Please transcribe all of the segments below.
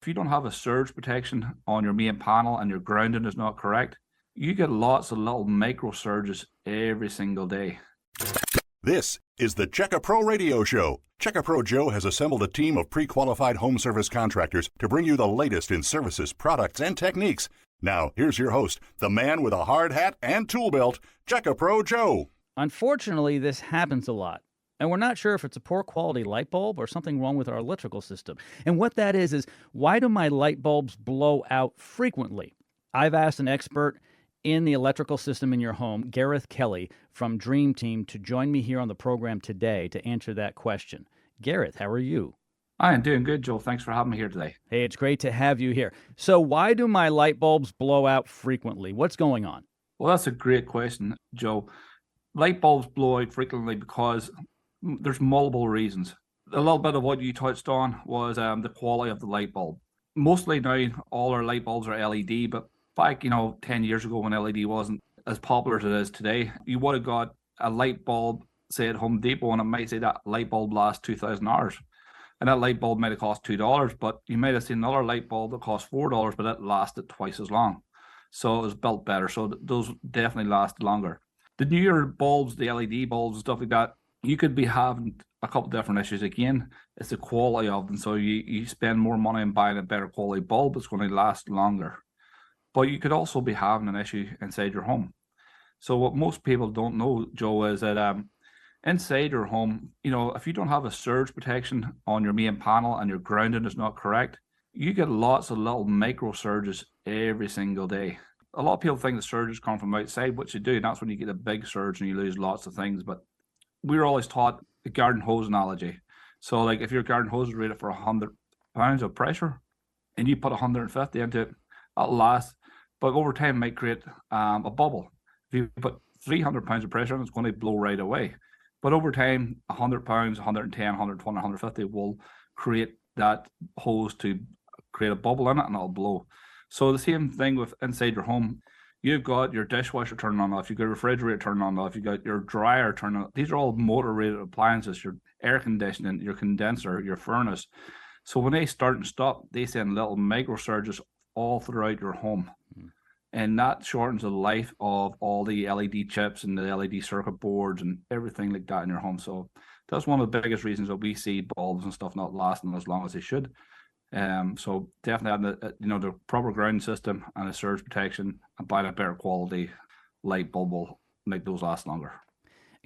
If you don't have a surge protection on your main panel and your grounding is not correct, you get lots of little micro surges every single day. This is the Checka Pro Radio Show. Checka Pro Joe has assembled a team of pre-qualified home service contractors to bring you the latest in services, products, and techniques. Now, here's your host, the man with a hard hat and tool belt, Checka Pro Joe. Unfortunately, this happens a lot. And we're not sure if it's a poor quality light bulb or something wrong with our electrical system. And what that is why do my light bulbs blow out frequently? I've asked an expert in the electrical system in your home, Gareth Kelly from Dream Team, to join me here on the program today to answer that question. Gareth, how are you? I am doing good, Joe. Thanks for having me here today. Hey, it's great to have you here. So why do my light bulbs blow out frequently? What's going on? Well, that's a great question, Joe. Light bulbs blow out frequently because there's multiple reasons. A little bit of what you touched on was the quality of the light bulb. Mostly now, all our light bulbs are LED, but back, 10 years ago when LED wasn't as popular as it is today, you would have got a light bulb, say at Home Depot, and it might say that light bulb lasts 2,000 hours. And that light bulb might have cost $2, but you might have seen another light bulb that cost $4, but it lasted twice as long. So it was built better. So those definitely last longer. The newer bulbs, the LED bulbs and stuff like that, you could be having a couple different issues. Again, it's the quality of them. So you spend more money on buying a better quality bulb, it's going to last longer. But you could also be having an issue inside your home. So what most people don't know, Joe, is that inside your home, if you don't have a surge protection on your main panel and your grounding is not correct, you get lots of little micro surges every single day. A lot of people think the surges come from outside, which they do, and that's when you get a big surge and you lose lots of things. But we were always taught the garden hose analogy. So like if your garden hose is rated for 100 pounds of pressure and you put 150 into it, that'll last. But over time it might create a bubble. If you put 300 pounds of pressure on it, it's going to blow right away. But over time, 100 pounds, 110, 120, 150 will create that hose to create a bubble in it and it'll blow. So the same thing with inside your home. You've got your dishwasher turning on and off, you've got your refrigerator turning on and off, you've got your dryer turning on. These are all motor-rated appliances, your air conditioning, your condenser, your furnace. So when they start and stop, they send little micro surges all throughout your home. And that shortens the life of all the LED chips and the LED circuit boards and everything like that in your home. So that's one of the biggest reasons that we see bulbs and stuff not lasting as long as they should. So definitely having the proper ground system and a surge protection and buying a better quality light bulb will make those last longer.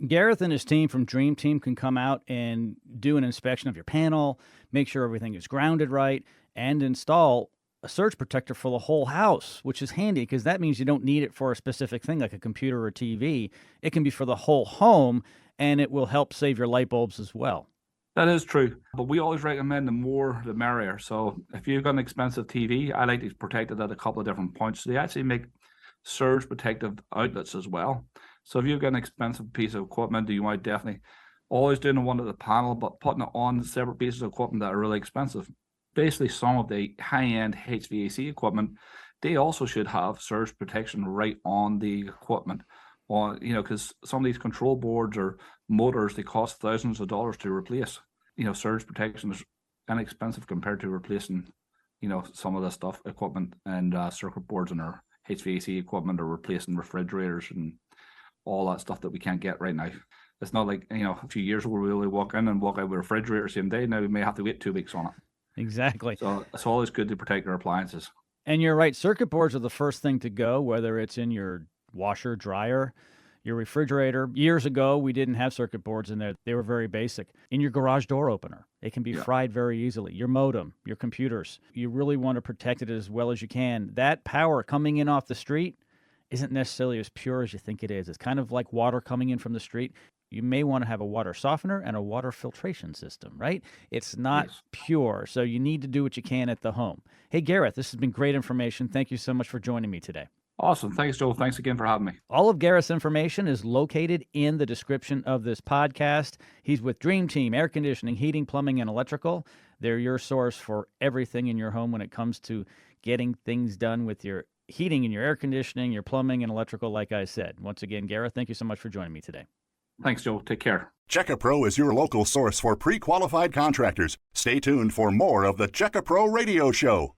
Gareth and his team from Dream Team can come out and do an inspection of your panel, make sure everything is grounded right, and install a surge protector for the whole house, which is handy because that means you don't need it for a specific thing like a computer or TV. It can be for the whole home, and it will help save your light bulbs as well. That is true, but we always recommend the more the merrier. So if you've got an expensive TV, I like to protect it at a couple of different points. So they actually make surge protective outlets as well. So if you've got an expensive piece of equipment, you might definitely always doing the one at the panel, but putting it on separate pieces of equipment that are really expensive. Basically, some of the high-end HVAC equipment, they also should have surge protection right on the equipment. Or, because some of these control boards or motors, they cost thousands of dollars to replace. Surge protection is inexpensive compared to replacing, some of the stuff, equipment and circuit boards in our HVAC equipment, or replacing refrigerators and all that stuff that we can't get right now. It's not like, a few years ago we really walk in and walk out with a refrigerator same day. Now we may have to wait 2 weeks on it. Exactly. So it's always good to protect our appliances. And you're right, circuit boards are the first thing to go, whether it's in your washer, dryer, your refrigerator. Years ago, we didn't have circuit boards in there. They were very basic. In your garage door opener, it can be fried very easily. Your modem, your computers, you really want to protect it as well as you can. That power coming in off the street isn't necessarily as pure as you think it is. It's kind of like water coming in from the street. You may want to have a water softener and a water filtration system, right? It's not pure, so you need to do what you can at the home. Hey, Gareth, this has been great information. Thank you so much for joining me today. Awesome. Thanks, Joe. Thanks again for having me. All of Gareth's information is located in the description of this podcast. He's with Dream Team, air conditioning, heating, plumbing, and electrical. They're your source for everything in your home when it comes to getting things done with your heating and your air conditioning, your plumbing and electrical, like I said. Once again, Gareth, thank you so much for joining me today. Thanks, Joe. Take care. Check-A-Pro is your local source for pre-qualified contractors. Stay tuned for more of the Check-A-Pro Radio Show.